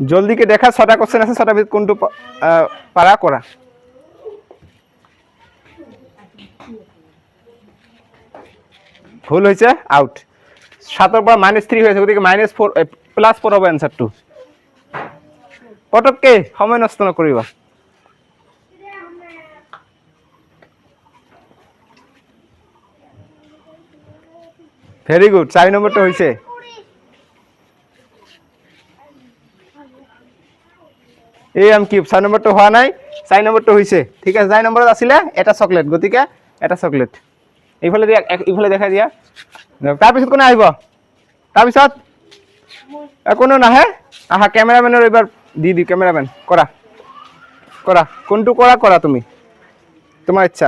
জলদিকে দেখা 6টা কোশ্চেন আছে 6টার ভিতর কোনটো পারা করা ভুল হয়েছে আউট 7 এর পর -3 হয়েছে ওদিকে -4 +4 হবে অ্যানসার টু পটককে সময় নষ্ট না করিবা ভেরি গুড 4 নম্বরটা হইছে এই আম কিউব 6 নম্বরটা হওয়া নাই 4 নম্বরটা হইছে ঠিক আছে 4 নম্বরত আছিল এটা চকলেট গতিকে এটা চকলেট এইফালে দিয়া এইফালে দেখাই দিয়া তার পিছত কোন আহিব তার পিছত কোনো নাহে আহা ক্যামেরাম্যানের এবার দি ক্যামেরাম্যান করা করা কোনটু করা করা তুমি তোমার ইচ্ছা